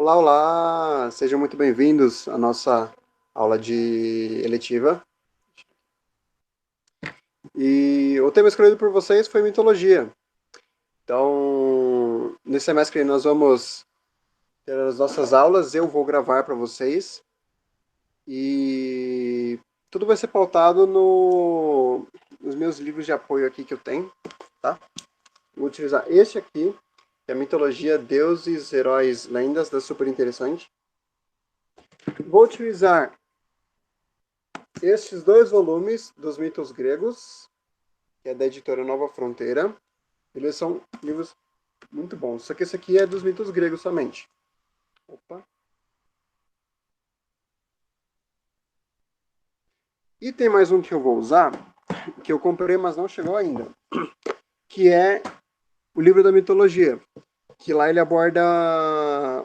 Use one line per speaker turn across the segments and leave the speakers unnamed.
Olá, olá! Sejam muito bem-vindos à nossa aula de eletiva. E o tema escolhido por vocês foi mitologia. Então, nesse semestre nós vamos ter as nossas aulas, eu vou gravar para vocês e tudo vai ser pautado nos meus livros de apoio aqui que eu tenho, tá? Vou utilizar este aqui, que é a mitologia, deuses, heróis, lendas, da super interessante. Vou utilizar estes dois volumes dos mitos gregos, que é da editora Nova Fronteira. Eles são livros muito bons. Só que esse aqui é dos mitos gregos somente. Opa. E tem mais um que eu vou usar, que eu comprei, mas não chegou ainda, que é o livro da mitologia, que lá ele aborda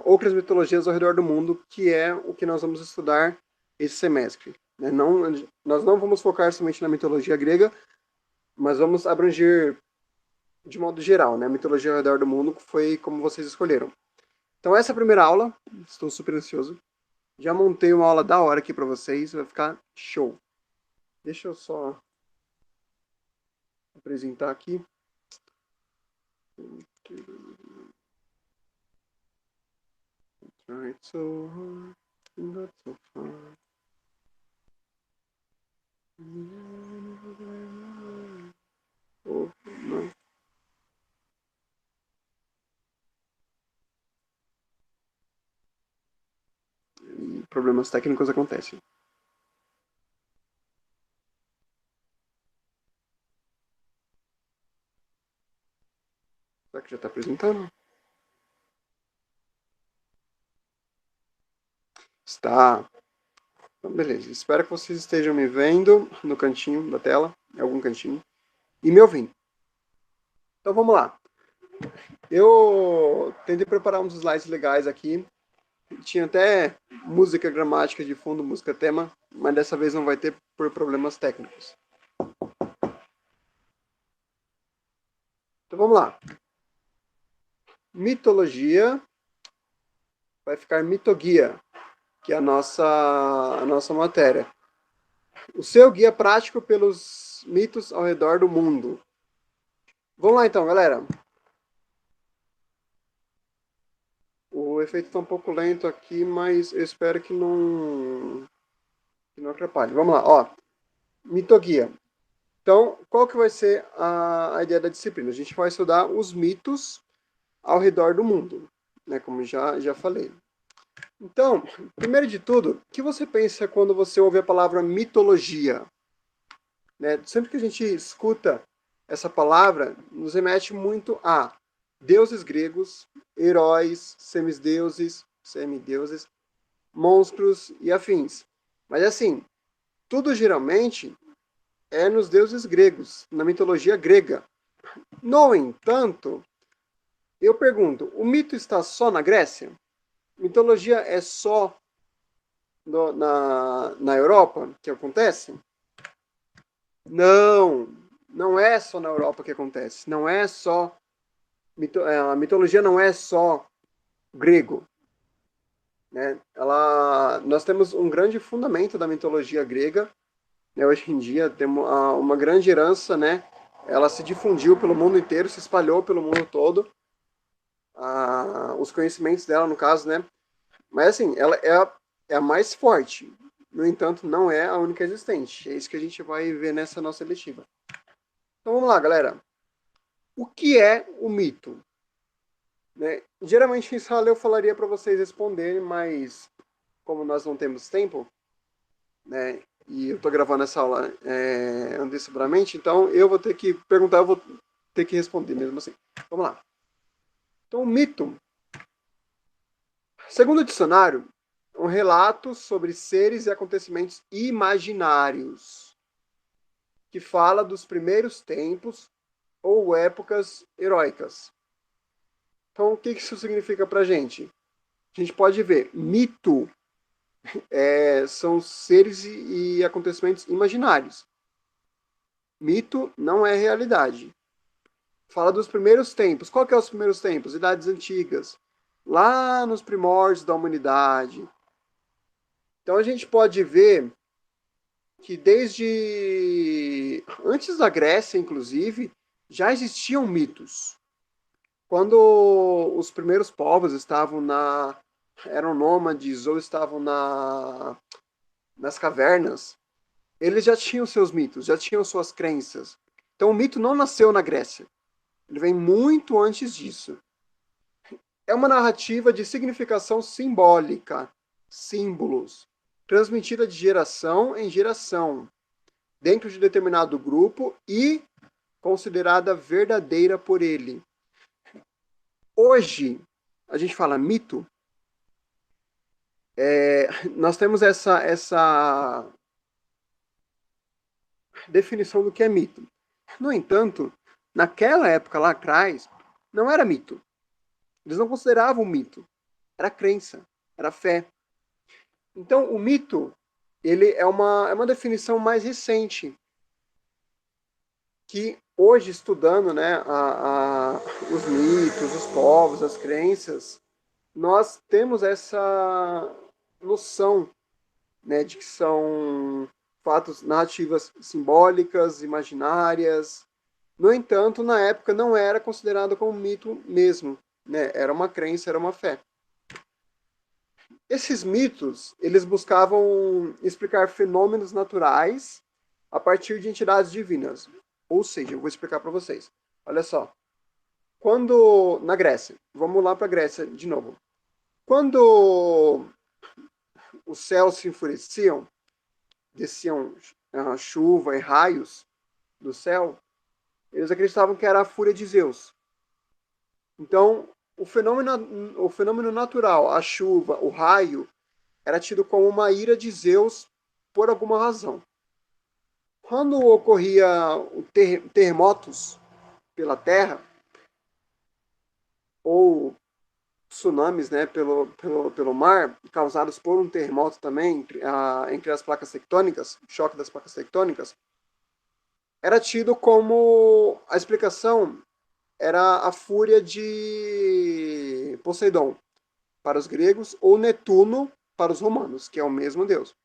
outras mitologias ao redor do mundo, que é o que nós vamos estudar esse semestre. Não, nós não vamos focar somente na mitologia grega, mas vamos abranger de modo geral, né? A mitologia ao redor do mundo foi como vocês escolheram. Então essa é a primeira aula, estou super ansioso. Já montei uma aula da hora aqui para vocês, vai ficar show. Deixa eu só apresentar aqui. Tried so hard, got so far. Oh, não. E problemas técnicos acontecem. Será que já está apresentando? Está. Então, beleza. Espero que vocês estejam me vendo no cantinho da tela, em algum cantinho, e me ouvindo. Então vamos lá. Eu tentei preparar uns slides legais aqui. Tinha até música gramática de fundo, música tema, mas dessa vez não vai ter por problemas técnicos. Então vamos lá. Mitologia vai ficar mitoguia, que é a nossa matéria. O seu guia prático pelos mitos ao redor do mundo. Vamos lá então, galera. O efeito está um pouco lento aqui, mas eu espero que não atrapalhe. Vamos lá, ó. Mitoguia. Então, qual que vai ser a ideia da disciplina? A gente vai estudar os mitos ao redor do mundo, né? Como já falei. Então, primeiro de tudo, o que você pensa quando você ouve a palavra mitologia? Né? Sempre que a gente escuta essa palavra, nos remete muito a deuses gregos, heróis, semideuses, monstros e afins. Mas assim, tudo geralmente é nos deuses gregos, na mitologia grega. No entanto, eu pergunto, o mito está só na Grécia? Mitologia é só na Europa que acontece? Não, não é só na Europa que acontece. Não é só. A mitologia não é só grego. Né? Nós temos um grande fundamento da mitologia grega. Né? Hoje em dia temos uma grande herança, né? Ela se difundiu pelo mundo inteiro, se espalhou pelo mundo todo. Os conhecimentos dela, no caso, né? Mas assim, ela é a mais forte. No entanto, não é a única existente. É isso que a gente vai ver nessa nossa eletiva. Então vamos lá, galera. O que é o mito? Né? Geralmente em sala eu falaria para vocês responderem, mas como nós não temos tempo, né? E eu estou gravando essa aula antecipadamente, então eu vou ter que perguntar, eu vou ter que responder mesmo assim. Vamos lá. Então, o mito, segundo o dicionário, é um relato sobre seres e acontecimentos imaginários que fala dos primeiros tempos ou épocas heróicas. Então, o que isso significa para a gente? A gente pode ver, mito são seres e acontecimentos imaginários. Mito não é realidade. Fala dos primeiros tempos. Qual que é os primeiros tempos? Idades antigas. lá nos primórdios da humanidade. Então a gente pode ver que desde antes da Grécia, inclusive, já existiam mitos. Quando os primeiros povos eram nômades ou estavam nas cavernas, eles já tinham seus mitos, já tinham suas crenças. Então o mito não nasceu na Grécia. Ele vem muito antes disso. É uma narrativa de significação simbólica, símbolos, transmitida de geração em geração, dentro de determinado grupo e considerada verdadeira por ele. Hoje, a gente fala mito, nós temos essa definição do que é mito. No entanto, naquela época lá atrás, não era mito. Eles não consideravam mito. Era crença, era fé. Então, o mito, ele é uma definição mais recente, que hoje, estudando, né, os mitos, os povos, as crenças, nós temos essa noção, né, de que são fatos, narrativas simbólicas, imaginárias. No entanto, na época não era considerado como mito mesmo, né? Era uma crença, era uma fé. Esses mitos, eles buscavam explicar fenômenos naturais a partir de entidades divinas. Ou seja, eu vou explicar para vocês. Olha só. Quando na Grécia, vamos lá para a Grécia de novo. Quando os céus se enfureciam, desciam chuva e raios do céu, eles acreditavam que era a fúria de Zeus. Então, o fenômeno natural, a chuva, o raio, era tido como uma ira de Zeus por alguma razão. Quando ocorria terremotos pela Terra, ou tsunamis, né, pelo mar, causados por um terremoto também, entre as placas tectônicas, choque das placas tectônicas, era tido como a explicação era a fúria de Poseidon para os gregos ou Netuno para os romanos, que é o mesmo deus.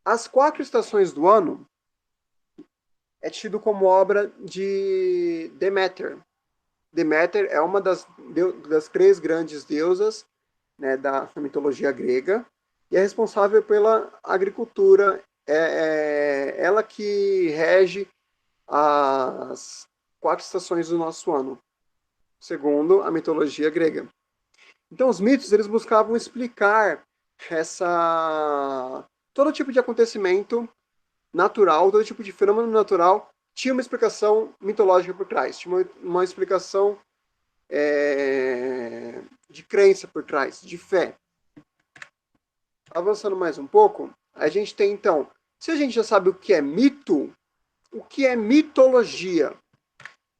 As 4 estações do ano é tido como obra de Deméter. Deméter é uma das 3 grandes deusas, né, da mitologia grega e é responsável pela agricultura. É ela que rege as 4 estações do nosso ano, segundo a mitologia grega. Então, os mitos eles buscavam explicar todo tipo de acontecimento natural, todo tipo de fenômeno natural tinha uma explicação mitológica por trás, tinha uma explicação de crença por trás, de fé. Avançando mais um pouco, a gente tem então, se a gente já sabe o que é mito, o que é mitologia?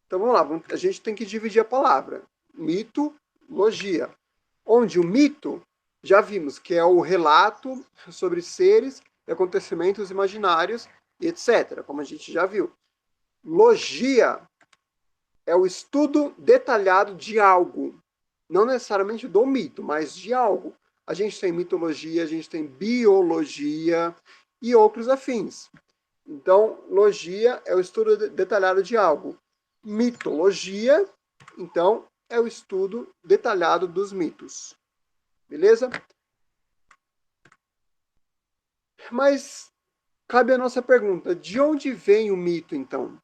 Então vamos lá, a gente tem que dividir a palavra. Mitologia. Onde o mito, já vimos que é o relato sobre seres e acontecimentos imaginários, etc., como a gente já viu. Logia é o estudo detalhado de algo. Não necessariamente do mito, mas de algo. A gente tem mitologia, a gente tem biologia e outros afins. Então, logia é o estudo detalhado de algo. Mitologia, então, é o estudo detalhado dos mitos. Beleza? Mas cabe a nossa pergunta: de onde vem o mito, então?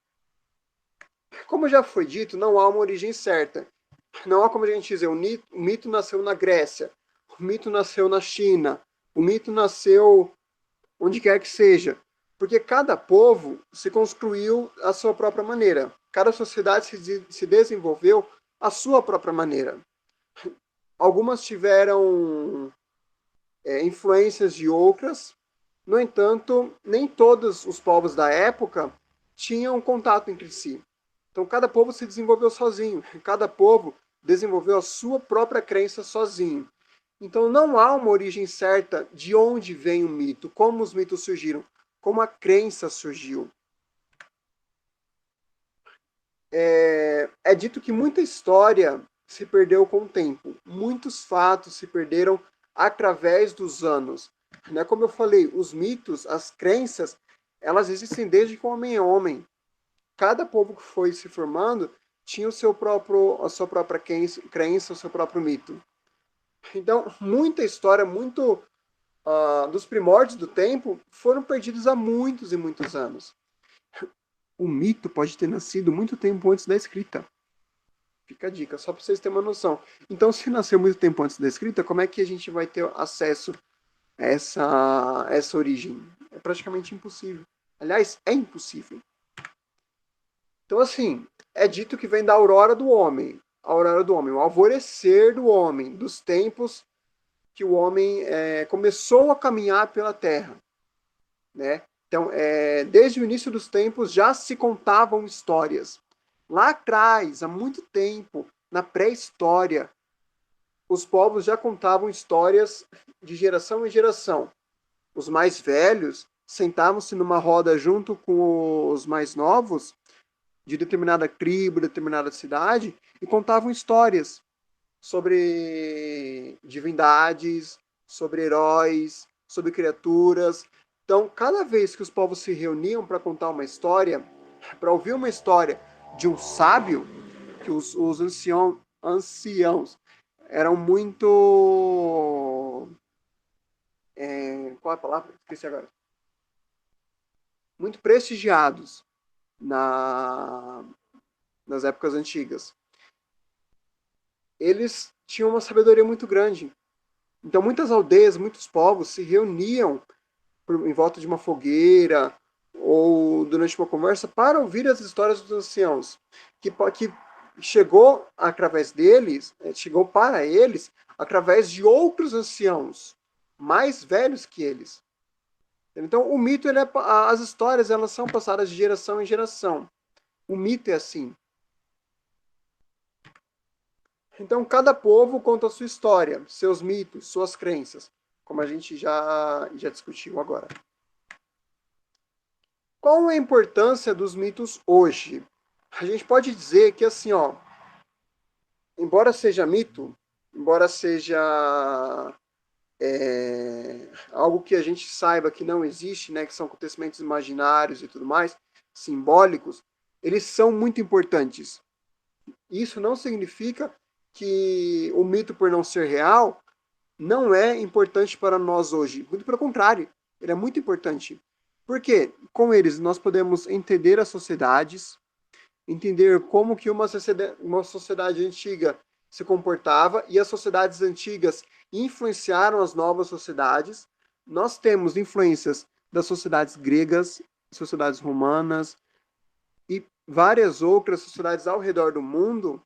Como já foi dito, não há uma origem certa. Não há como a gente dizer, o mito nasceu na Grécia, o mito nasceu na China, o mito nasceu onde quer que seja. Porque cada povo se construiu à sua própria maneira. Cada sociedade se desenvolveu à sua própria maneira. Algumas tiveram influências de outras. No entanto, nem todos os povos da época tinham contato entre si. Então, cada povo se desenvolveu sozinho. Cada povo desenvolveu a sua própria crença sozinho. Então, não há uma origem certa de onde vem o mito, como os mitos surgiram, como a crença surgiu. É dito que muita história se perdeu com o tempo. Muitos fatos se perderam através dos anos. Né? Como eu falei, os mitos, as crenças, elas existem desde que o homem é homem. Cada povo que foi se formando tinha a sua própria crença, o seu próprio mito. Então, muita história, muito dos primórdios do tempo foram perdidos há muitos e muitos anos. O mito pode ter nascido muito tempo antes da escrita. Fica a dica, só para vocês terem uma noção. Então, se nasceu muito tempo antes da escrita, como é que a gente vai ter acesso a essa origem? É praticamente impossível. Aliás, é impossível. Então, assim, é dito que vem da aurora do homem. A aurora do homem, o alvorecer do homem, dos tempos que o homem começou a caminhar pela terra. Né? Então, desde o início dos tempos já se contavam histórias. Lá atrás, há muito tempo, na pré-história, os povos já contavam histórias de geração em geração. Os mais velhos sentavam-se numa roda junto com os mais novos, de determinada tribo, determinada cidade, e contavam histórias sobre divindades, sobre heróis, sobre criaturas. Então, cada vez que os povos se reuniam para contar uma história, para ouvir uma história de um sábio, que os anciãos eram muito. Qual é a palavra? Esqueci agora. Muito prestigiados nas épocas antigas. Eles tinham uma sabedoria muito grande. Então, muitas aldeias, muitos povos se reuniam em volta de uma fogueira ou durante uma conversa para ouvir as histórias dos anciãos, que chegou através deles, chegou para eles através de outros anciãos mais velhos que eles. Então, o mito, as histórias, elas são passadas de geração em geração. O mito é assim. Então, cada povo conta a sua história, seus mitos, suas crenças, como a gente já discutiu agora. Qual é a importância dos mitos hoje? A gente pode dizer que, assim, embora seja mito, embora seja algo que a gente saiba que não existe, né, que são acontecimentos imaginários e tudo mais, simbólicos, eles são muito importantes. Isso não significa que o mito, por não ser real, não é importante para nós hoje. Muito pelo contrário, ele é muito importante. Porque com eles nós podemos entender as sociedades, entender como que uma sociedade antiga se comportava e as sociedades antigas influenciaram as novas sociedades. Nós temos influências das sociedades gregas, sociedades romanas e várias outras sociedades ao redor do mundo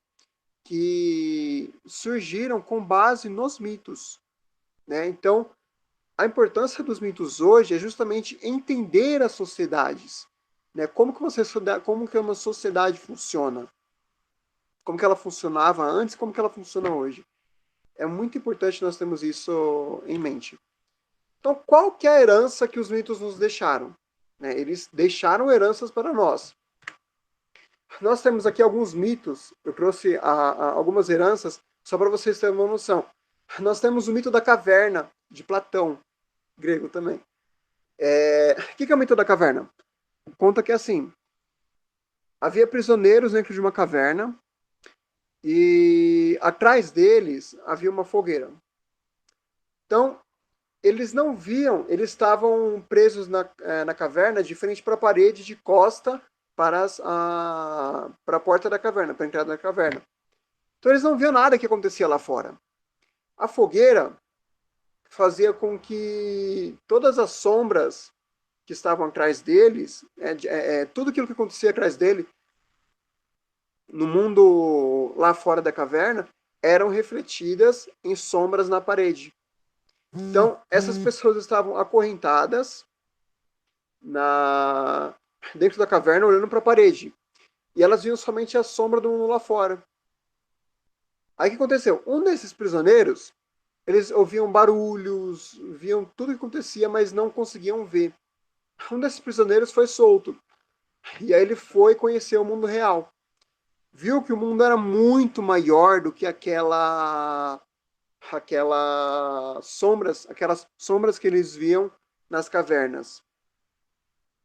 que surgiram com base nos mitos. Né? Então, a importância dos mitos hoje é justamente entender as sociedades. Né? Como que uma sociedade funciona. Como que ela funcionava antes, como que ela funciona hoje. É muito importante nós termos isso em mente. Então, qual que é a herança que os mitos nos deixaram? Né? Eles deixaram heranças para nós. Nós temos aqui alguns mitos, eu trouxe algumas heranças, só para vocês terem uma noção. Nós temos o mito da caverna, de Platão, grego também. O que é o mito da caverna? Conta que assim, havia prisioneiros dentro de uma caverna e atrás deles havia uma fogueira. Então, eles não viam, eles estavam presos na caverna de frente para a parede, de costa para a porta da caverna, para a entrada da caverna. Então eles não viam nada que acontecia lá fora. A fogueira fazia com que todas as sombras que estavam atrás deles, tudo aquilo que acontecia atrás dele, no mundo lá fora da caverna, eram refletidas em sombras na parede. Então, essas pessoas estavam acorrentadas dentro da caverna, olhando para a parede. E elas viam somente a sombra do mundo lá fora. Aí o que aconteceu? Um desses prisioneiros, eles ouviam barulhos, viam tudo o que acontecia, mas não conseguiam ver. Um desses prisioneiros foi solto. E aí ele foi conhecer o mundo real. viu que o mundo era muito maior do que aquelas sombras que eles viam nas cavernas.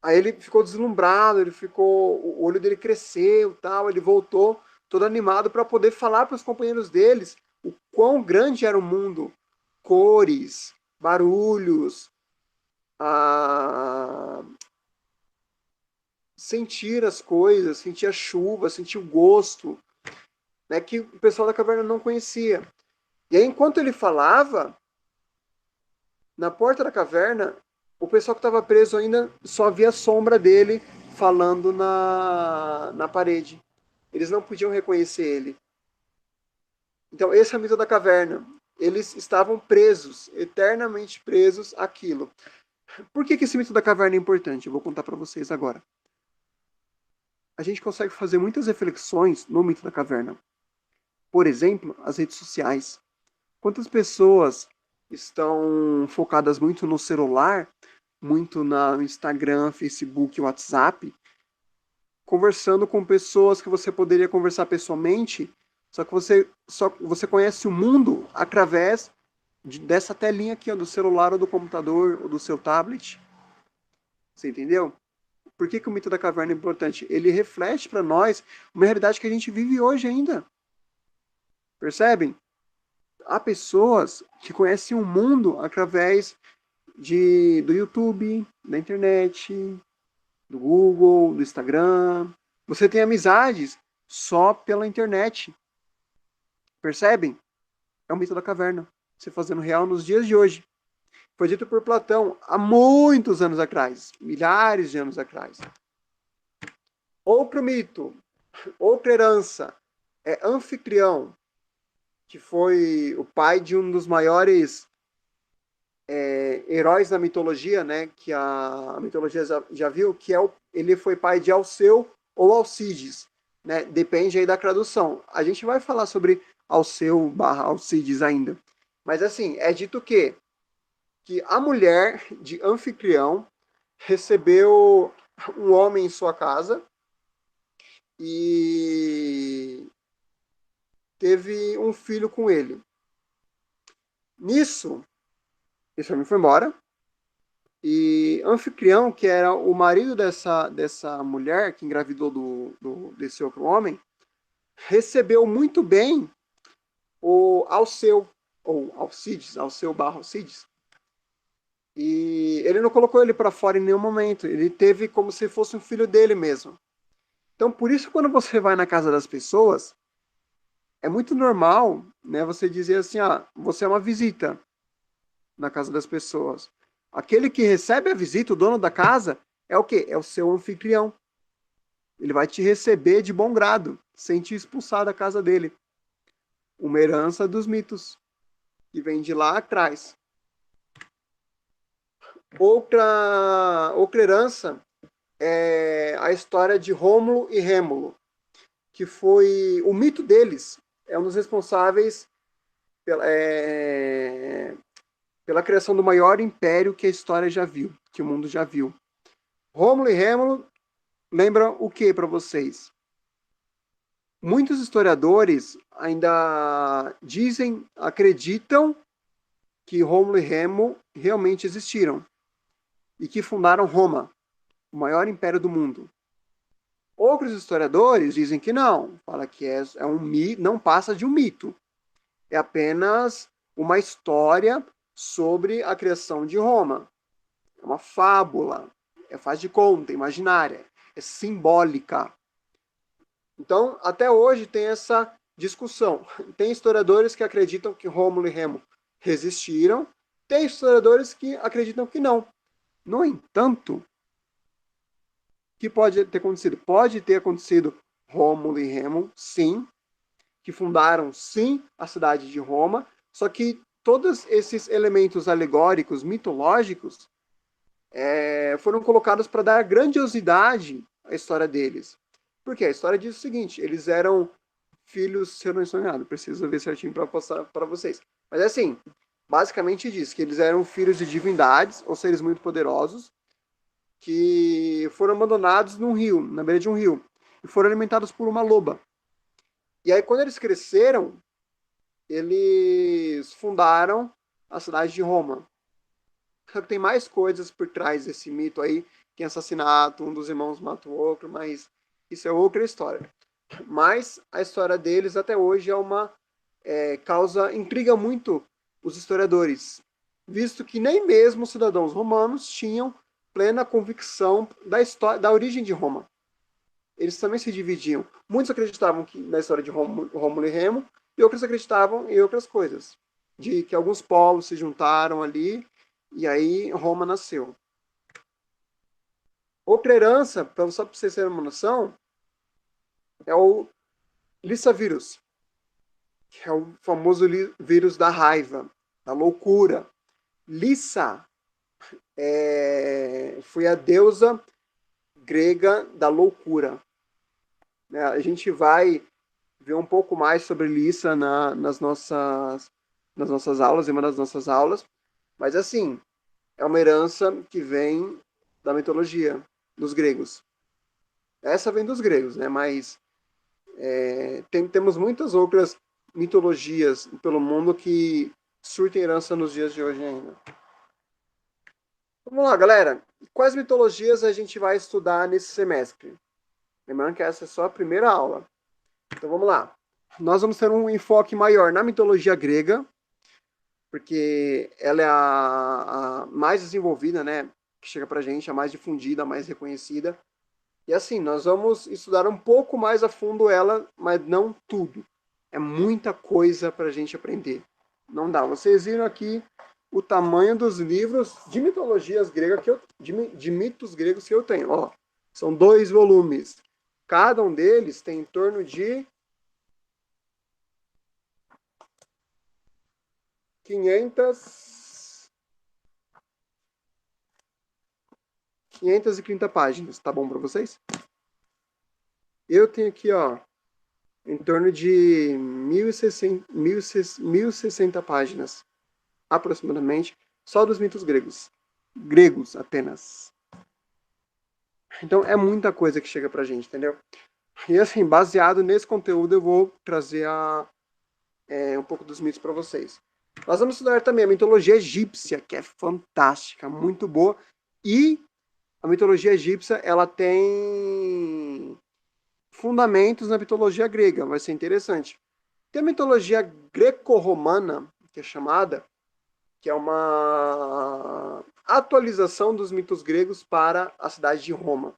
Aí ele ficou deslumbrado, o olho dele cresceu, tal, ele voltou todo animado para poder falar para os companheiros deles o quão grande era o mundo, cores, barulhos, a sentir as coisas, sentir a chuva, sentir o gosto, né, que o pessoal da caverna não conhecia. E aí, enquanto ele falava, na porta da caverna, o pessoal que estava preso ainda só via a sombra dele falando na parede. Eles não podiam reconhecer ele. Então, esse é o mito da caverna. Eles estavam presos, eternamente presos àquilo. Por que esse mito da caverna é importante? Eu vou contar para vocês agora. A gente consegue fazer muitas reflexões no mito da caverna. Por exemplo, as redes sociais. Quantas pessoas estão focadas muito no celular, muito no Instagram, Facebook, WhatsApp, conversando com pessoas que você poderia conversar pessoalmente, só que você conhece o mundo através dessa telinha aqui, ó, do celular ou do computador ou do seu tablet. Você entendeu? Por que o mito da caverna é importante? Ele reflete para nós uma realidade que a gente vive hoje ainda. Percebem? Há pessoas que conhecem o mundo através do YouTube, da internet, do Google, do Instagram. Você tem amizades só pela internet. Percebem? É o mito da caverna. Se fazendo real nos dias de hoje. Foi dito por Platão há muitos anos atrás, milhares de anos atrás. Outro mito, outra herança, é Anfitrião, que foi o pai de um dos maiores heróis da mitologia, né, que a mitologia já viu, ele foi pai de Alceu ou Alcides, né, depende aí da tradução. A gente vai falar sobre Alceu/Alcides ainda. Mas assim, é dito que a mulher de Anfitrião recebeu um homem em sua casa e teve um filho com ele. Nisso, esse homem foi embora e Anfitrião, que era o marido dessa mulher que engravidou desse outro homem, recebeu muito bem o Alceu, ou Alcides, Alceu/Alcides. E ele não colocou ele para fora em nenhum momento. Ele teve como se fosse um filho dele mesmo. Então, por isso, quando você vai na casa das pessoas, é muito normal, né, você dizer assim, você é uma visita na casa das pessoas. Aquele que recebe a visita, o dono da casa, é o quê? É o seu anfitrião. Ele vai te receber de bom grado, sem te expulsar da casa dele. Uma herança dos mitos, que vem de lá atrás. Outra herança é a história de Rômulo e Rêmulo, que foi o mito deles, é um dos responsáveis pela criação do maior império que a história já viu, que o mundo já viu. Rômulo e Rêmulo lembram o que para vocês? Muitos historiadores ainda acreditam que Rômulo e Remo realmente existiram e que fundaram Roma, o maior império do mundo. Outros historiadores dizem que não, fala que é um mito, não passa de um mito. É apenas uma história sobre a criação de Roma. É uma fábula, faz de conta, imaginária, é simbólica. Então, até hoje tem essa discussão. Tem historiadores que acreditam que Rômulo e Remo resistiram, tem historiadores que acreditam que não. No entanto, o que pode ter acontecido? Pode ter acontecido Rômulo e Remo, sim, que fundaram, sim, a cidade de Roma, só que todos esses elementos alegóricos, mitológicos, foram colocados para dar grandiosidade à história deles. Porque a história diz o seguinte, eles eram filhos, se eu não estou enganado, preciso ver certinho para passar para vocês. Mas é assim, basicamente diz que eles eram filhos de divindades, ou seres muito poderosos, que foram abandonados num rio, na beira de um rio, e foram alimentados por uma loba. E aí, quando eles cresceram, eles fundaram a cidade de Roma. Só que tem mais coisas por trás desse mito aí. Tem assassinato, um dos irmãos mata o outro, mas isso é outra história. Mas a história deles até hoje é uma intriga muito os historiadores, visto que nem mesmo os cidadãos romanos tinham plena convicção da história, da origem de Roma. Eles também se dividiam. Muitos acreditavam na história de Rômulo e Remo, e outros acreditavam em outras coisas, de que alguns povos se juntaram ali e aí Roma nasceu. Outra herança, só para vocês terem uma noção, é o Lissavírus, que é o famoso vírus da raiva, da loucura. Lissa foi a deusa grega da loucura. A gente vai ver um pouco mais sobre Lissa nas nossas aulas, em uma das nossas aulas. Mas assim, é uma herança que vem da mitologia dos gregos. Essa vem dos gregos, né? Mas temos muitas outras mitologias pelo mundo que surtem herança nos dias de hoje ainda. Vamos lá, galera. Quais mitologias a gente vai estudar nesse semestre? Lembrando que essa é só a primeira aula. Então vamos lá. Nós vamos ter um enfoque maior na mitologia grega, porque ela é a mais desenvolvida, né? Que chega pra gente, a mais difundida, a mais reconhecida. E assim, nós vamos estudar um pouco mais a fundo ela, mas não tudo. É muita coisa pra gente aprender. Não dá. Vocês viram aqui o tamanho dos livros de mitologias gregas de mitos gregos que eu tenho. Ó, são 2 volumes. Cada um deles tem em torno de 530 páginas. Tá bom para vocês? Eu tenho aqui, ó, em torno de 1060 páginas, aproximadamente, só dos mitos gregos. Gregos apenas. Então é muita coisa que chega pra gente, entendeu? E assim, baseado nesse conteúdo, eu vou trazer um pouco dos mitos para vocês. Nós vamos estudar também a mitologia egípcia, que é fantástica, muito boa. E a mitologia egípcia, ela tem fundamentos na mitologia grega, vai ser interessante. Tem a mitologia greco-romana, que é chamada, que é uma atualização dos mitos gregos para a cidade de Roma.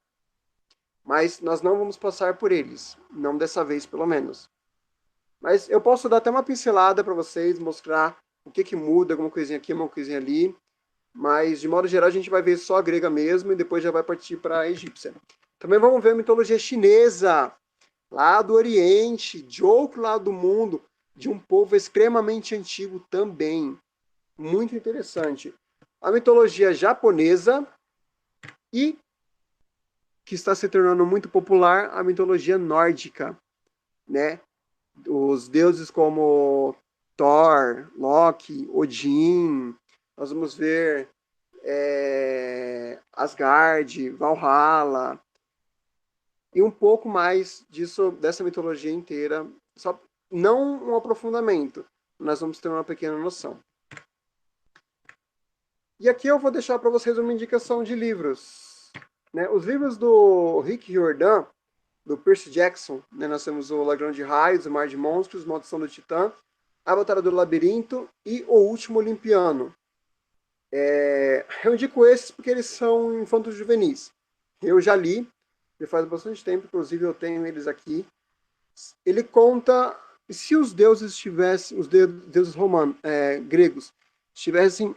Mas nós não vamos passar por eles, não dessa vez pelo menos. Mas eu posso dar até uma pincelada para vocês, mostrar o que muda, alguma coisinha aqui, uma coisinha ali. Mas, de modo geral, a gente vai ver só a grega mesmo e depois já vai partir para a egípcia. Também vamos ver a mitologia chinesa, lá do Oriente, de outro lado do mundo, de um povo extremamente antigo também. Muito interessante. A mitologia japonesa e, que está se tornando muito popular, a mitologia nórdica, né? Os deuses como Thor, Loki, Odin. Nós vamos ver Asgard, Valhalla e um pouco mais dessa mitologia inteira. Só não um aprofundamento, nós vamos ter uma pequena noção. E aqui eu vou deixar para vocês uma indicação de livros. Né? Os livros do Rick Riordan, do Percy Jackson, né? Nós temos o Ladrão de Raios, o Mar de Monstros, Maldição do Titã, A Batalha do Labirinto e O Último Olimpiano. Eu indico esses porque eles são infantos juvenis. Eu já li, já faz bastante tempo, inclusive eu tenho eles aqui. Ele conta se os deuses estivessem, os deuses romanos, gregos, estivessem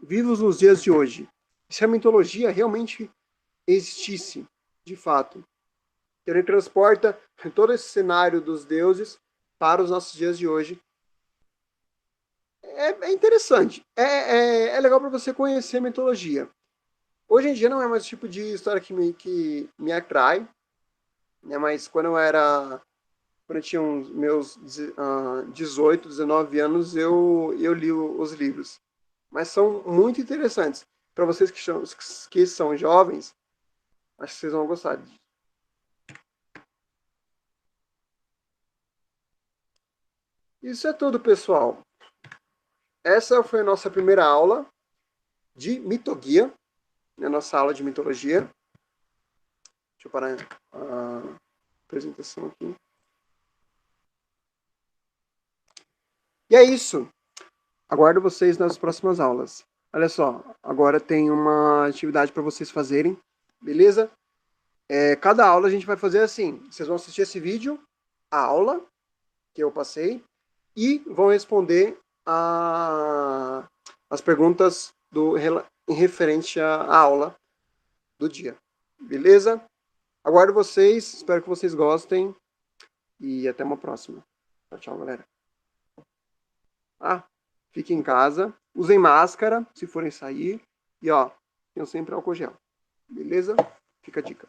vivos nos dias de hoje. Se a mitologia realmente existisse, de fato. Ele transporta todo esse cenário dos deuses para os nossos dias de hoje. É interessante. É legal para você conhecer a mitologia. Hoje em dia não é mais o tipo de história que me atrai. Né? Mas quando eu tinha uns meus 18, 19 anos, eu li os livros. Mas são muito interessantes. Para vocês que são jovens, acho que vocês vão gostar disso. Isso é tudo, pessoal. Essa foi a nossa primeira aula de mitoguia, a nossa aula de mitologia. Deixa eu parar a apresentação aqui. E é isso. Aguardo vocês nas próximas aulas. Olha só, agora tem uma atividade para vocês fazerem, beleza? Cada aula a gente vai fazer assim. Vocês vão assistir esse vídeo, a aula que eu passei, e vão responder as perguntas em referente à aula do dia. Beleza? Aguardo vocês, espero que vocês gostem e até uma próxima. Tchau, tchau, galera. Fiquem em casa, usem máscara se forem sair e, ó, tenham sempre álcool gel. Beleza? Fica a dica.